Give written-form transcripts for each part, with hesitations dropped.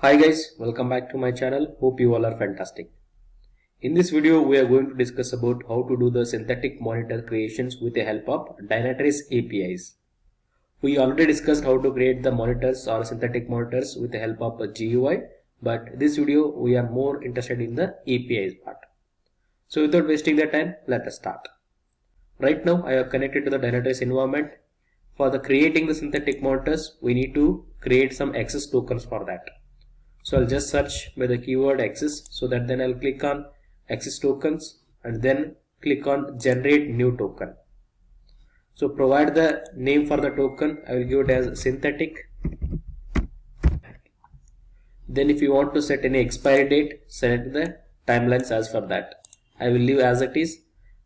Hi guys, welcome back to my channel. Hope you all are fantastic. In this video, we are going to discuss about how to do the synthetic monitor creations with the help of Dynatrace APIs. We already discussed how to create the monitors or synthetic monitors with the help of a GUI, but this video we are more interested in the APIs part. So without wasting the time, let us start. Right now, I have connected to the Dynatrace environment. For the creating the synthetic monitors, we need to create some access tokens for that. So I'll just search by the keyword access, so that then I'll click on access tokens and then click on generate new token. So provide the name for the token. I will give it as synthetic. Then if you want to set any expiry date, select the timelines as for that. I will leave as it is.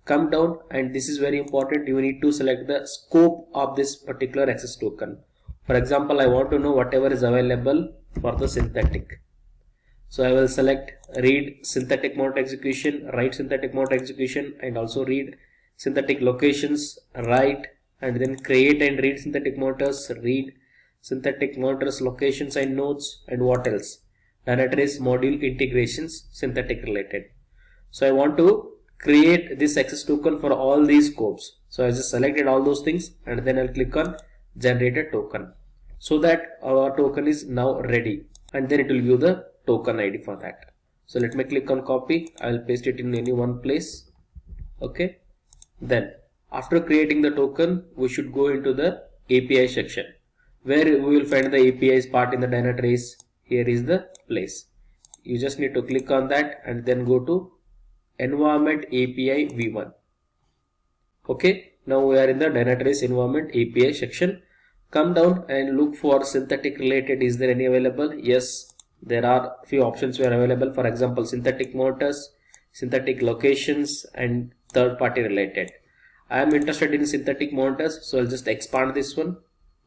Come down, and this is very important. You need to select the scope of this particular access token. For example, I want to know whatever is available for the synthetic. So I will select read synthetic monitor execution, write synthetic monitor execution, and also read synthetic locations, write, and then create and read synthetic monitors, read synthetic monitors locations and nodes, and what else? Dynatrace module integrations, synthetic related. So I want to create this access token for all these scopes. So I just selected all those things, and then I'll click on generate a token, so that our token is now ready, and then it will give the token ID for that. So let me click on copy. I will paste it in any one place. Okay. Then after creating the token, we should go into the API section, where we will find the APIs part in the Dynatrace. Here is the place. You just need to click on that and then go to environment API v1. Okay. Now we are in the Dynatrace environment API section. Come down and look for synthetic related. Is there any available? Yes, there are few options were available. For example, synthetic monitors, synthetic locations, and third party related. I am interested in synthetic monitors, so I'll just expand this one.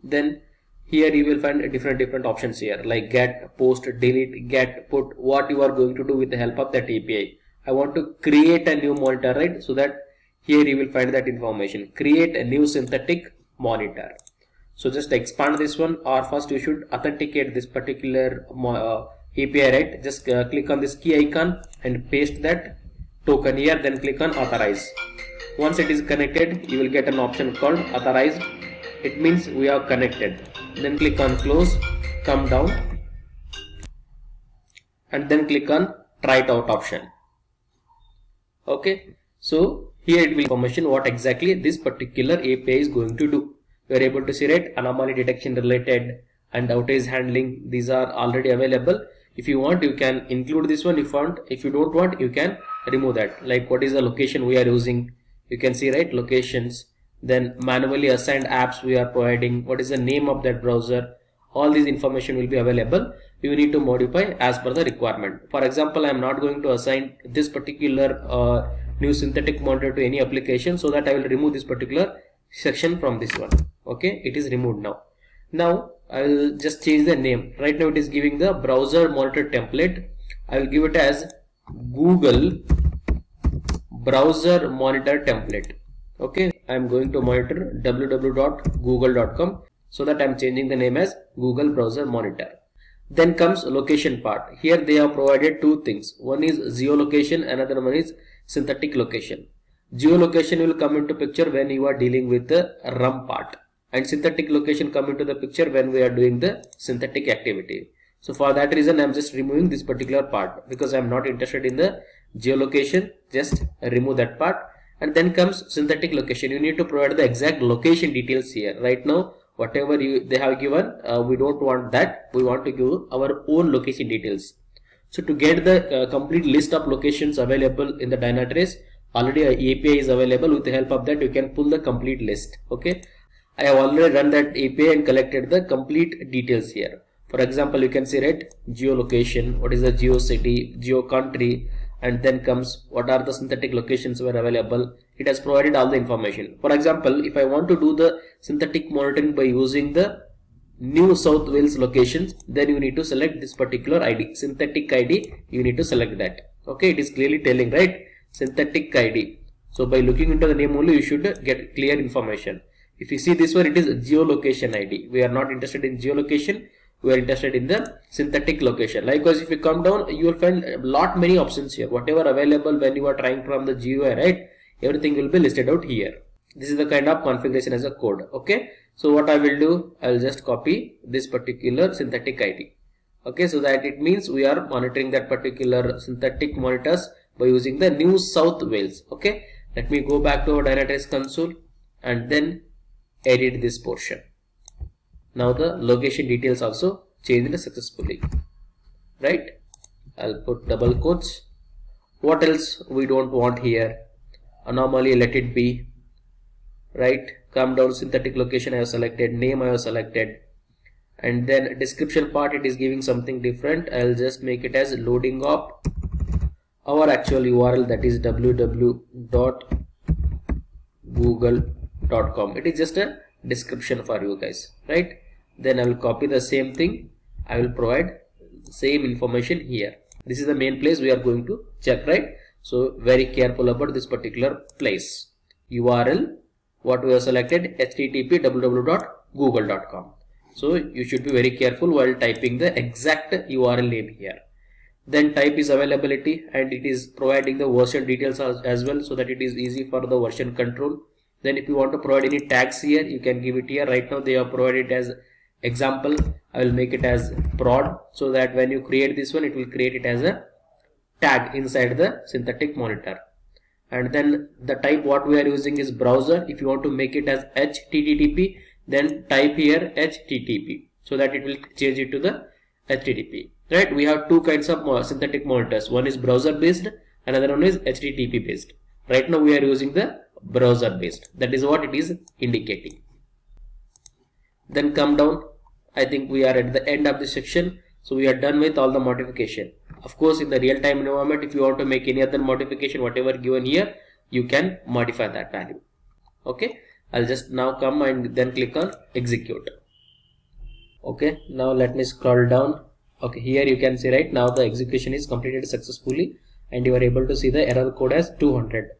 Then here you will find different options here, like get, post, delete, get, put, what you are going to do with the help of that API. I want to create a new monitor, right? So that here you will find that information. Create a new synthetic monitor. So just expand this one, or first you should authenticate this particular API, right? Just click on this key icon and paste that token here, then click on authorize. Once it is connected, you will get an option called authorize. It means we are connected. Then click on close, come down, and then click on try it out option. Okay. So here it will information what exactly this particular API is going to do. You are able to see, right? Anomaly detection related and outage handling. These are already available. If you want, you can include this one. If you don't want, you can remove that. Like what is the location we are using? You can see, right? Locations. Then manually assigned apps we are providing. What is the name of that browser? All these information will be available. You need to modify as per the requirement. For example, I am not going to assign this particular new synthetic monitor to any application, so that I will remove this particular section from this one. Okay, it is removed now. Now I will just change the name. Right now it is giving the browser monitor template. I will give it as Google browser monitor template. Okay, I am going to monitor www.google.com, so that I am changing the name as Google browser monitor. Then comes location part. Here they have provided two things. One is geolocation, another one is synthetic location. Geolocation will come into picture when you are dealing with the RUM part, and synthetic location come into the picture when we are doing the synthetic activity. So for that reason, I am just removing this particular part, because I am not interested in the geolocation. Just remove that part. And then comes synthetic location. You need to provide the exact location details here. Right now, whatever they have given, we don't want that. We want to give our own location details. So to get the complete list of locations available in the Dynatrace, already a API is available. With the help of that, you can pull the complete list. Okay, I have already run that API and collected the complete details here. For example, you can see, right, geolocation, what is the geo city, geo country, and then comes what are the synthetic locations were available. It has provided all the information. For example, if I want to do the synthetic monitoring by using the New South Wales locations, then you need to select this particular ID, synthetic ID. You need to select that. Okay, it is clearly telling, right, synthetic ID. So by looking into the name only, you should get clear information. If you see this one, it is geolocation ID. We are not interested in geolocation. we are interested in the synthetic location. Likewise, if you come down, you will find a lot many options here. Whatever available when you are trying from the GUI, right? Everything will be listed out here. This is the kind of configuration as a code. Okay. So what I will do, I will just copy this particular synthetic ID. Okay. So that it means we are monitoring that particular synthetic monitors by using the New South Wales. Okay. Let me go back to our Dynatrace console and then edit this portion. Now the location details also changed successfully, right? I'll put double quotes. What else we don't want here? Anomaly, let it be, right? Come down, synthetic location I have selected, name I have selected, and then description part it is giving something different. I'll just make it as loading up our actual URL, that is www.google.com. It is just a description for you guys, right? Then I will copy the same thing. I will provide same information here. This is the main place we are going to check, right? So very careful about this particular place. URL, what we have selected, http www.google.com. So you should be very careful while typing the exact URL name here. Then type is availability, and it is providing the version details as well, so that it is easy for the version control. Then if you want to provide any tags here, you can give it here. Right now they have provided as example. I will make it as prod, so that when you create this one, it will create it as a tag inside the synthetic monitor. And then the type what we are using is browser. If you want to make it as HTTP, then type here HTTP, so that it will change it to the HTTP. Right? We have two kinds of synthetic monitors. One is browser based, another one is HTTP based. Right now we are using the browser based. That is what it is indicating. Then come down. I think we are at the end of this section. So we are done with all the modification. Of course, in the real-time environment, if you want to make any other modification, whatever given here, you can modify that value. Okay. I'll just now come and then click on execute. Okay. Now let me scroll down. Okay. Here you can see right now the execution is completed successfully, and you are able to see the error code as 200.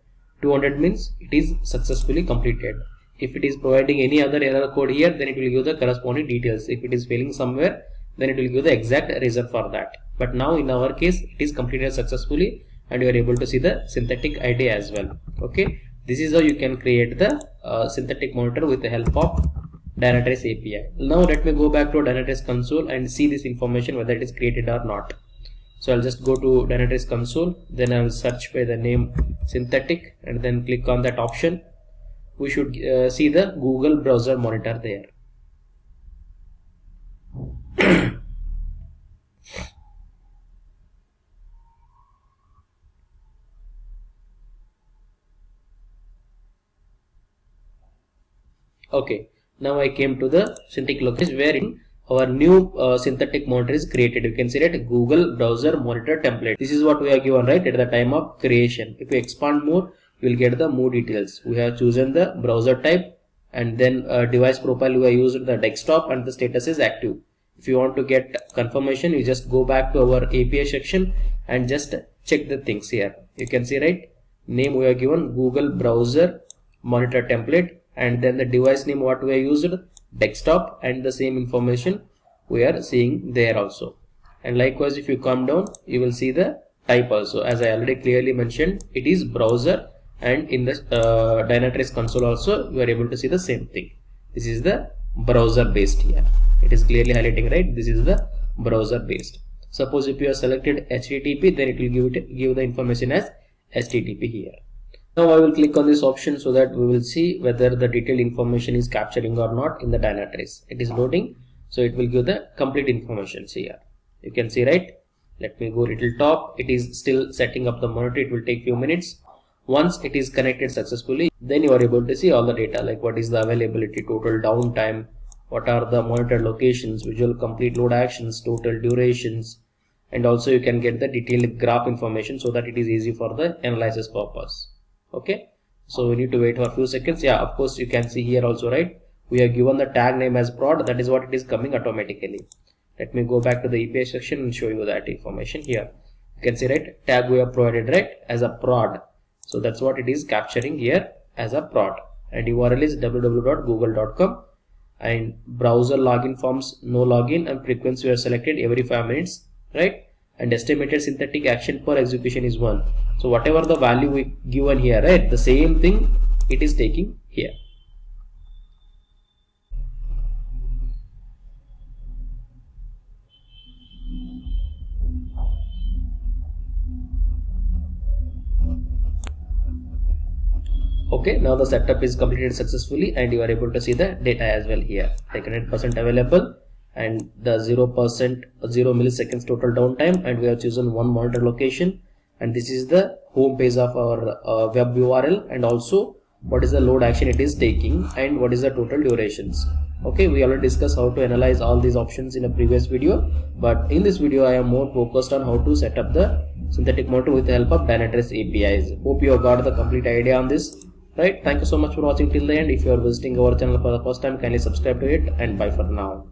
200 means it is successfully completed. If it is providing any other error code here, then it will give the corresponding details. If it is failing somewhere, then it will give the exact reason for that. But now in our case, it is completed successfully, and you are able to see the synthetic ID as well. Okay, this is how you can create the synthetic monitor with the help of Dynatrace API. Now let me go back to Dynatrace console and see this information whether it is created or not. So I'll just go to Dynatrace console, then I will search by the name synthetic and then click on that option. We should see the Google browser monitor there. Okay, now I came to the synthetic location wherein our new synthetic monitor is created. You can see that Google browser monitor template. This is what we are given right at the time of creation. If we expand more, you will get the more details. We have chosen the browser type, and then device profile we have used the desktop, and the status is active. If you want to get confirmation, you just go back to our API section and just check the things here. You can see right, name we are given Google browser monitor template, and then the device name what we have used desktop, and the same information we are seeing there also. And likewise, if you come down, you will see the type also. As I already clearly mentioned, it is browser, and in the Dynatrace console also you are able to see the same thing. This is the browser based here. It is clearly highlighting right. This is the browser based. Suppose if you have selected HTTP, then it will give the information as HTTP here. Now I will click on this option so that we will see whether the detailed information is capturing or not in the Dynatrace. It is loading, so it will give the complete information here. You can see right. Let me go little top. It is still setting up the monitor. It will take few minutes. Once it is connected successfully, then you are able to see all the data, like what is the availability, total downtime, what are the monitor locations, visual complete load actions, total durations, and also you can get the detailed graph information so that it is easy for the analysis purpose. Okay, so we need to wait for a few seconds. Yeah, of course you can see here also right, we have given the tag name as prod. That is what it is coming automatically. Let me go back to the API section and show you that information here. You can see right, tag we have provided right as a prod. So that's what it is capturing here as a prod, and URL is www.google.com, and browser login forms no login, and frequency we are selected every 5 minutes, right? And estimated synthetic action per execution is 1. So whatever the value we given here, right, the same thing it is taking here. Okay, now the setup is completed successfully and you are able to see the data as well here, like 100% available and the 0% 0 milliseconds total downtime, and we have chosen one monitor location, and this is the home page of our web URL, and also what is the load action it is taking and what is the total durations. Okay, we already discussed how to analyze all these options in a previous video, but in this video I am more focused on how to set up the synthetic monitor with the help of Dynatrace APIs. Hope you have got the complete idea on this. Right, thank you so much for watching till the end. If you are visiting our channel for the first time, kindly subscribe to it, and bye for now.